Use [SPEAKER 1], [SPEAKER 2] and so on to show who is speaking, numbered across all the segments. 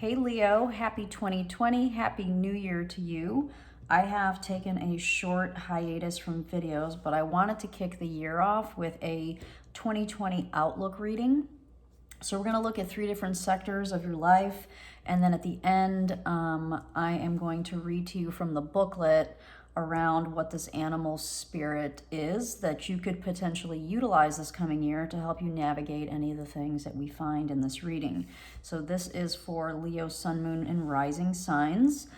[SPEAKER 1] Hey Leo, happy 2020, happy new year to you. I have taken a short hiatus from videos, but I wanted to kick the year off with a 2020 outlook reading. So we're going to look at 3 different sectors of your life, and then at the end, I am going to read to you from the booklet around what this animal spirit is that you could potentially utilize this coming year to help you navigate any of the things that we find in this reading. So this is for Leo, Sun, Moon, and Rising signs.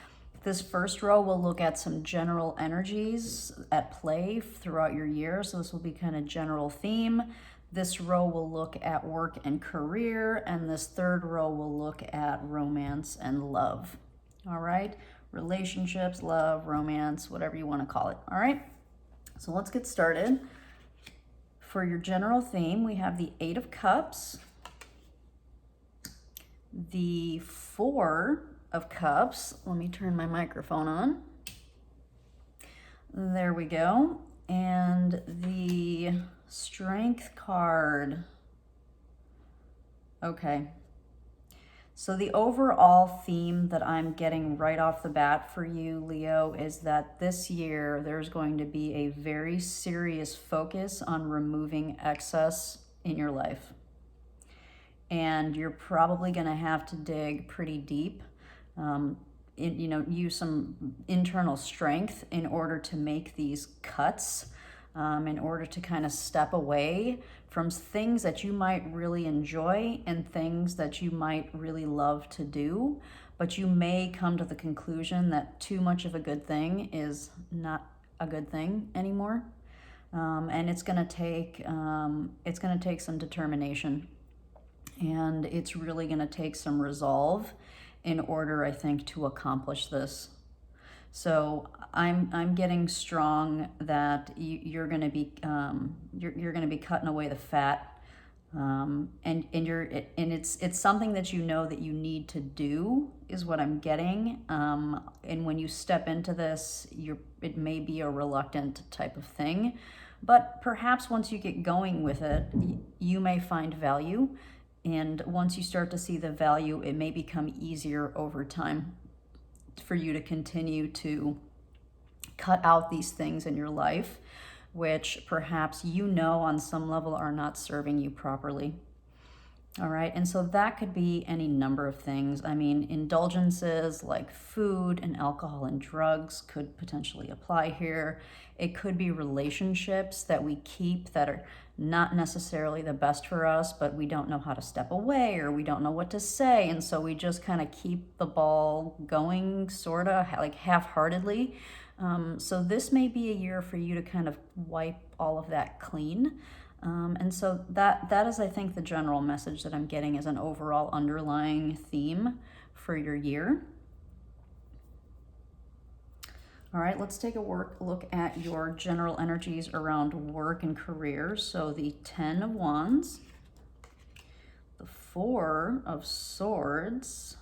[SPEAKER 1] This first row will look at some general energies at play throughout your year. So this will be kind of general theme. This row will look at work and career, and this third row will look at romance and love. All right, relationships, love, romance, whatever you want to call it. All right, so let's get started. For your general theme, we have the 8 of Cups, the 4 of Cups. Let me turn my microphone on. There we go. And the Strength card. Okay. So the overall theme that I'm getting right off the bat for you, Leo, is that this year there's going to be a very serious focus on removing excess in your life. And you're probably going to have to dig pretty deep, use some internal strength in order to make these cuts. In order to kind of step away from things that you might really enjoy and things that you might really love to do, but you may come to the conclusion that too much of a good thing is not a good thing anymore, and it's going to take some determination, and it's really going to take some resolve in order, I think, to accomplish this. So I'm getting strong that you're going to be you're going to be cutting away the fat, and it's something that you know that you need to do is what I'm getting. And when you step into this, it may be a reluctant type of thing, but perhaps once you get going with it, you may find value, and once you start to see the value, it may become easier over time for you to continue to cut out these things in your life, which perhaps on some level are not serving you properly. All right, and so that could be any number of things. I mean, indulgences like food and alcohol and drugs could potentially apply here. It could be relationships that we keep that are not necessarily the best for us, but we don't know how to step away or we don't know what to say. And so we just kind of keep the ball going sort of like half-heartedly. So this may be a year for you to kind of wipe all of that clean. And so that is, I think, the general message that I'm getting as an overall underlying theme for your year. All right, let's take a look at your general energies around work and career. So the 10 of Wands, the 4 of Swords,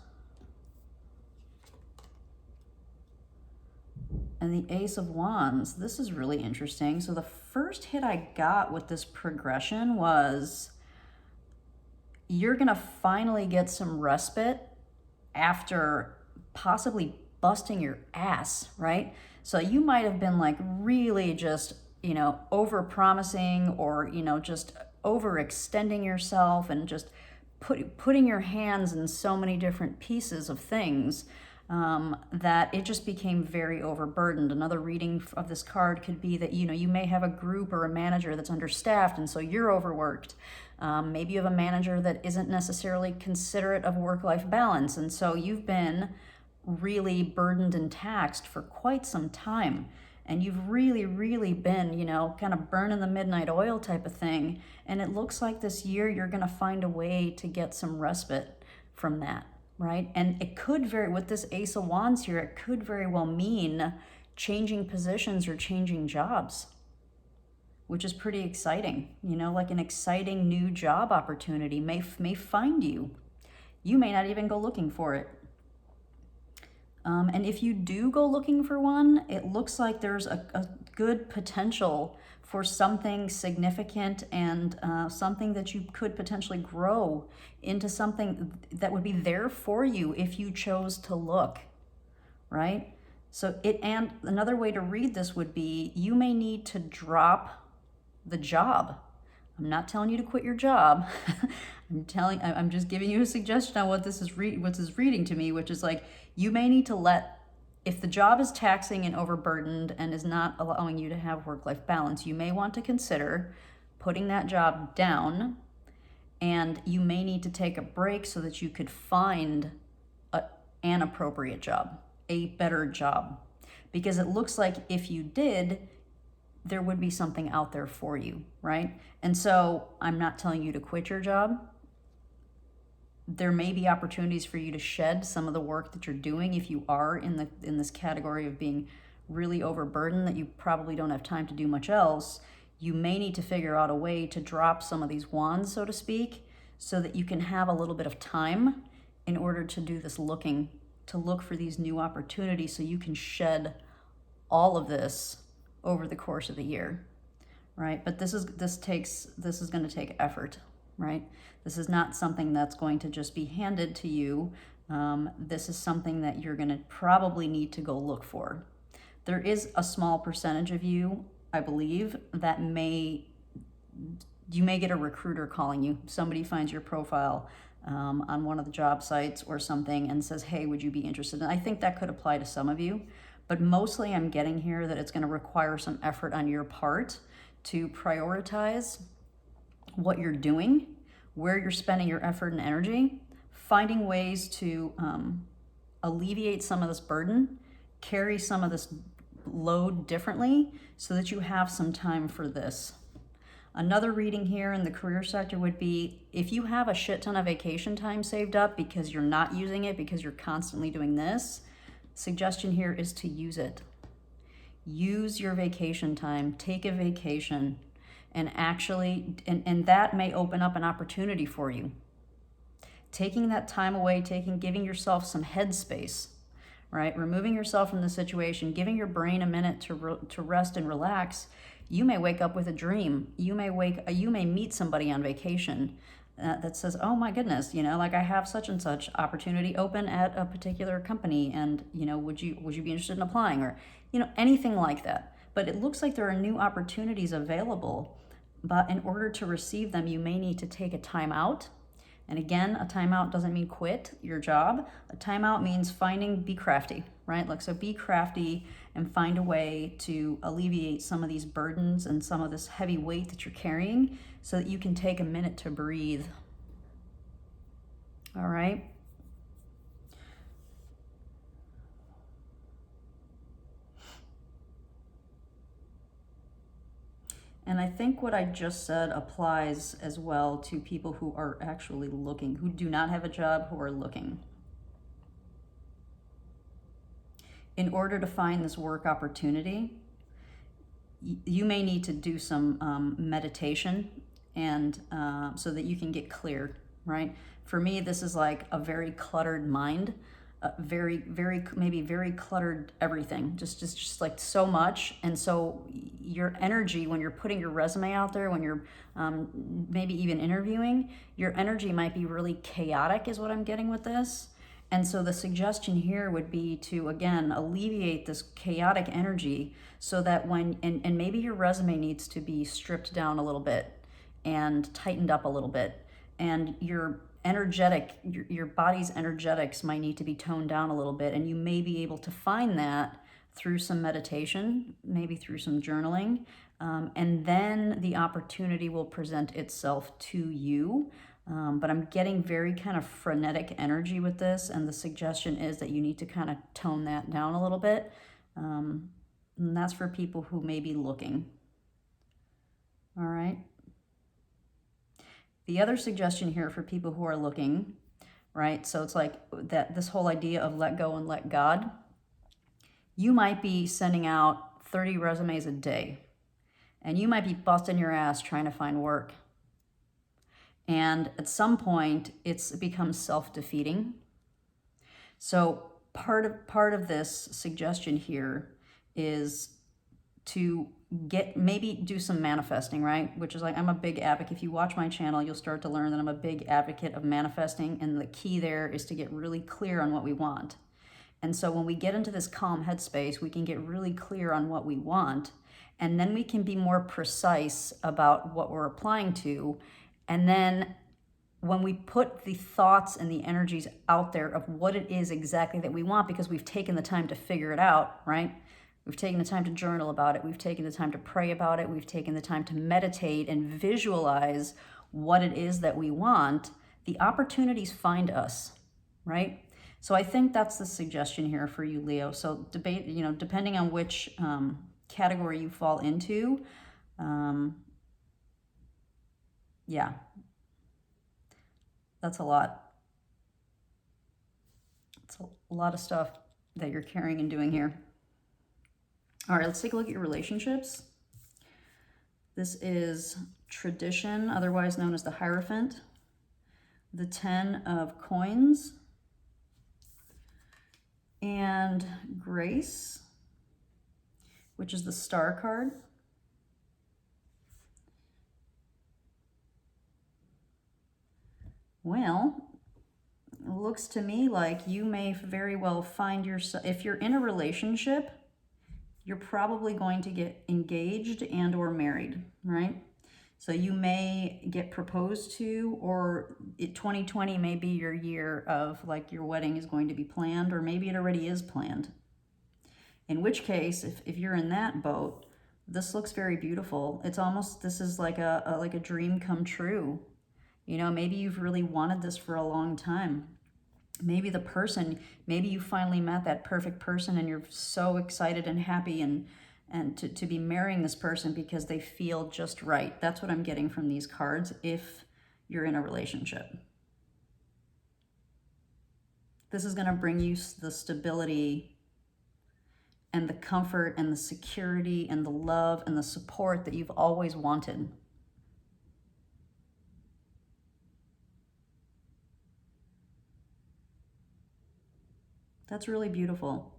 [SPEAKER 1] and the Ace of Wands. This is really interesting. So the first hit I got with this progression was you're going to finally get some respite after possibly busting your ass, right? So you might have been like really just, over promising or, just overextending yourself and just putting your hands in so many different pieces of things that it just became very overburdened. Another reading of this card could be that, you may have a group or a manager that's understaffed and so you're overworked. Maybe you have a manager that isn't necessarily considerate of work-life balance, and so you've been really burdened and taxed for quite some time, and you've really been kind of burning the midnight oil type of thing, and it looks like this year you're going to find a way to get some respite from that, right? And it could with this Ace of Wands here, it could very well mean changing positions or changing jobs, which is pretty exciting. Like an exciting new job opportunity may find you. You may not even go looking for it. And if you do go looking for one, it looks like there's a good potential for something significant and something that you could potentially grow into something that would be there for you if you chose to look, right? So and another way to read this would be you may need to drop the job. I'm not telling you to quit your job. I'm just giving you a suggestion on what this is reading to me, which is like you may need to if the job is taxing and overburdened and is not allowing you to have work-life balance, you may want to consider putting that job down, and you may need to take a break so that you could find an appropriate job, a better job. Because it looks like if you did, there would be something out there for you, right? And so I'm not telling you to quit your job. There may be opportunities for you to shed some of the work that you're doing if you are in this category of being really overburdened that you probably don't have time to do much else. You may need to figure out a way to drop some of these wands, so to speak, so that you can have a little bit of time in order to do this looking, to look for these new opportunities so you can shed all of this over the course of the year, right? But this is going to take effort, right? This is not something that's going to just be handed to you. This is something that you're going to probably need to go look for. There is a small percentage of you, I believe, that you may get a recruiter calling you. Somebody finds your profile on one of the job sites or something and says, hey, would you be interested? And I think that could apply to some of you, but mostly I'm getting here that it's going to require some effort on your part to prioritize what you're doing, where you're spending your effort and energy, finding ways to alleviate some of this burden, carry some of this load differently so that you have some time for this. Another reading here in the career sector would be if you have a shit ton of vacation time saved up because you're not using it because you're constantly doing this, suggestion here is to use it. Use your vacation time, take a vacation, and actually, and that may open up an opportunity for you. Taking that time away, giving yourself some headspace, right? Removing yourself from the situation, giving your brain a minute to rest and relax. You may wake up with a dream. You may meet somebody on vacation that says, oh my goodness, like I have such and such opportunity open at a particular company, and would you be interested in applying, or anything like that. But it looks like there are new opportunities available, but in order to receive them, you may need to take a time out. And again, a timeout doesn't mean quit your job. A timeout means be crafty, right? So be crafty and find a way to alleviate some of these burdens and some of this heavy weight that you're carrying so that you can take a minute to breathe. All right? And I think what I just said applies as well to people who are actually looking, who do not have a job, who are looking. In order to find this work opportunity, you may need to do some meditation and so that you can get clear, right? For me, this is like a very cluttered mind. Maybe very cluttered everything, just like so much. And so your energy, when you're putting your resume out there, when you're maybe even interviewing, your energy might be really chaotic is what I'm getting with this. And so the suggestion here would be to, again, alleviate this chaotic energy so that and maybe your resume needs to be stripped down a little bit and tightened up a little bit, and your body's energetics might need to be toned down a little bit, and you may be able to find that through some meditation, maybe through some journaling, and then the opportunity will present itself to you. But I'm getting very kind of frenetic energy with this, and the suggestion is that you need to kind of tone that down a little bit, and that's for people who may be looking. All right. The other suggestion here for people who are looking, right? So it's like that this whole idea of let go and let God. You might be sending out 30 resumes a day, and you might be busting your ass trying to find work. And at some point, it becomes self-defeating. So part of this suggestion here is to maybe do some manifesting, right? Which is like, I'm a big advocate. If you watch my channel, you'll start to learn that I'm a big advocate of manifesting. And the key there is to get really clear on what we want. And so when we get into this calm headspace, we can get really clear on what we want. And then we can be more precise about what we're applying to. And then when we put the thoughts and the energies out there of what it is exactly that we want, because we've taken the time to figure it out, right? We've taken the time to journal about it. We've taken the time to pray about it. We've taken the time to meditate and visualize what it is that we want. The opportunities find us, right? So I think that's the suggestion here for you, Leo. So depending on which category you fall into, yeah, that's a lot. It's a lot of stuff that you're carrying and doing here. All right, let's take a look at your relationships. This is tradition, otherwise known as the Hierophant, the 10 of Coins, and Grace, which is the Star card. Well, it looks to me like you may very well find yourself, if you're in a relationship, you're probably going to get engaged and or married, right? So you may get proposed to, or 2020 may be your year of like your wedding is going to be planned, or maybe it already is planned. In which case, if you're in that boat, this looks very beautiful. It's almost, this is like a dream come true. You know, maybe you've really wanted this for a long time. Maybe maybe you finally met that perfect person and you're so excited and happy and to be marrying this person because they feel just right. That's what I'm getting from these cards if you're in a relationship. This is going to bring you the stability and the comfort and the security and the love and the support that you've always wanted. That's really beautiful.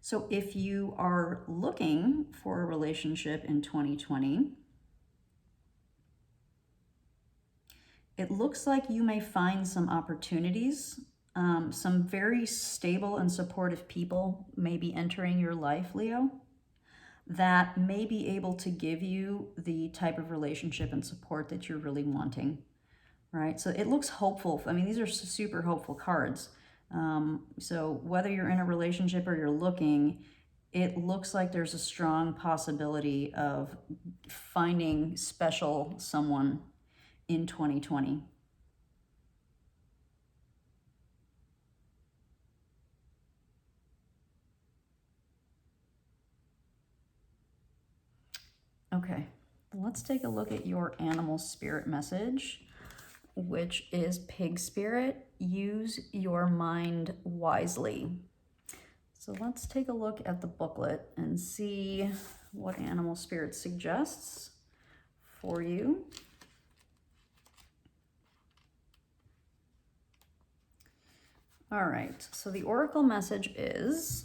[SPEAKER 1] So if you are looking for a relationship in 2020, it looks like you may find some opportunities. Some very stable and supportive people may be entering your life, Leo, that may be able to give you the type of relationship and support that you're really wanting, right? So it looks hopeful. I mean, these are super hopeful cards. So whether you're in a relationship or you're looking, it looks like there's a strong possibility of finding special someone in 2020. Okay, let's take a look at your animal spirit message, which is pig spirit. Use your mind wisely. So let's take a look at the booklet and see what animal spirit suggests for you. All right, so the oracle message is,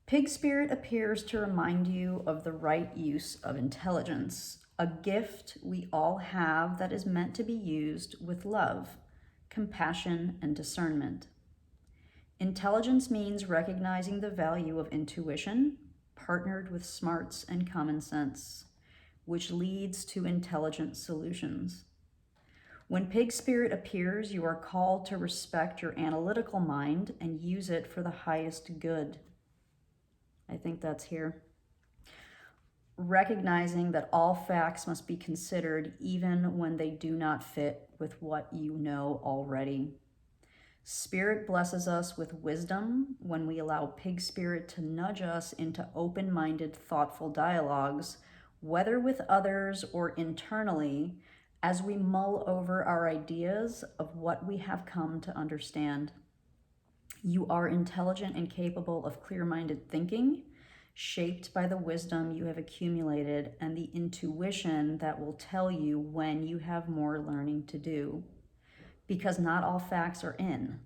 [SPEAKER 1] pig spirit appears to remind you of the right use of intelligence, a gift we all have that is meant to be used with love, compassion, and discernment. Intelligence means recognizing the value of intuition, partnered with smarts and common sense, which leads to intelligent solutions. When pig spirit appears, you are called to respect your analytical mind and use it for the highest good. I think that's here. Recognizing that all facts must be considered even when they do not fit with what you know already. Spirit blesses us with wisdom when we allow pig spirit to nudge us into open-minded, thoughtful dialogues, whether with others or internally, as we mull over our ideas of what we have come to understand. You are intelligent and capable of clear-minded thinking, shaped by the wisdom you have accumulated and the intuition that will tell you when you have more learning to do. Because not all facts are in.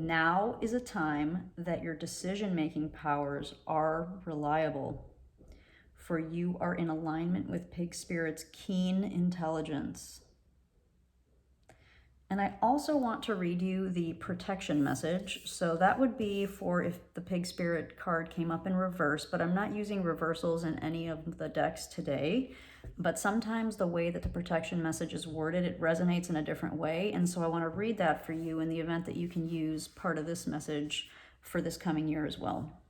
[SPEAKER 1] Now is a time that your decision-making powers are reliable, for you are in alignment with Pig Spirit's keen intelligence. And I also want to read you the protection message. So that would be for if the Pig Spirit card came up in reverse, but I'm not using reversals in any of the decks today. But sometimes the way that the protection message is worded, it resonates in a different way. And so I want to read that for you in the event that you can use part of this message for this coming year as well.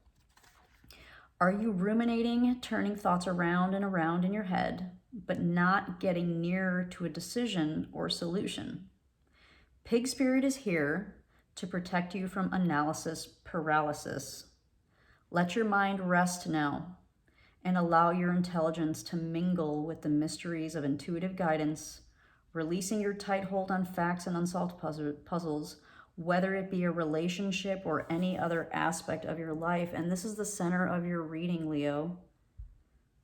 [SPEAKER 1] Are you ruminating, turning thoughts around and around in your head, but not getting nearer to a decision or solution? Pig Spirit is here to protect you from analysis paralysis. Let your mind rest now and allow your intelligence to mingle with the mysteries of intuitive guidance, releasing your tight hold on facts and unsolved puzzles, whether it be a relationship or any other aspect of your life. And this is the center of your reading, Leo.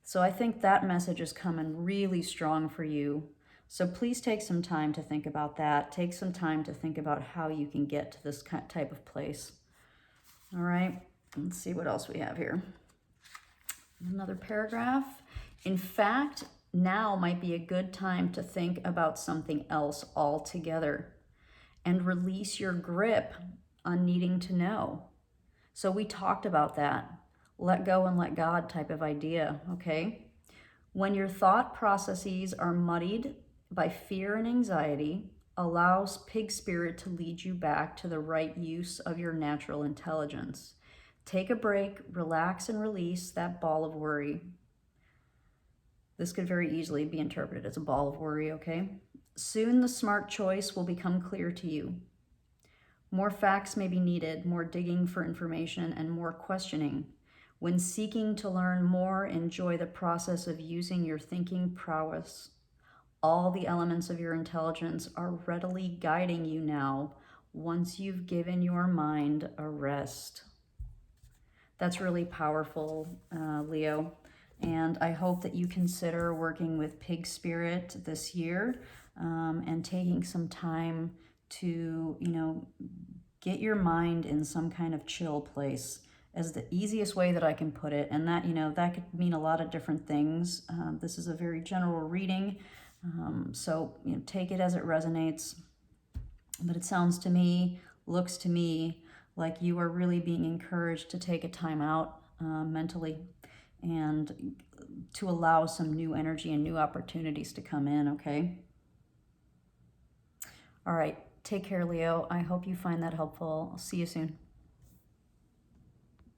[SPEAKER 1] So I think that message is coming really strong for you. So please take some time to think about that. Take some time to think about how you can get to this type of place. All right, let's see what else we have here. Another paragraph. In fact, now might be a good time to think about something else altogether and release your grip on needing to know. So we talked about that. Let go and let God type of idea, okay? When your thought processes are muddied by fear and anxiety, allows Pig Spirit to lead you back to the right use of your natural intelligence. Take a break, relax, and release that ball of worry. This could very easily be interpreted as a ball of worry, okay? Soon the smart choice will become clear to you. More facts may be needed, more digging for information, and more questioning. When seeking to learn more, enjoy the process of using your thinking prowess. All the elements of your intelligence are readily guiding you now once you've given your mind a rest. That's really powerful, Leo. And I hope that you consider working with Pig Spirit this year and taking some time to, get your mind in some kind of chill place as the easiest way that I can put it. And that, that could mean a lot of different things. This is a very general reading. So take it as it resonates. But it sounds to me, looks to me like you are really being encouraged to take a time out mentally and to allow some new energy and new opportunities to come in, okay? All right, take care, Leo. I hope you find that helpful. I'll see you soon.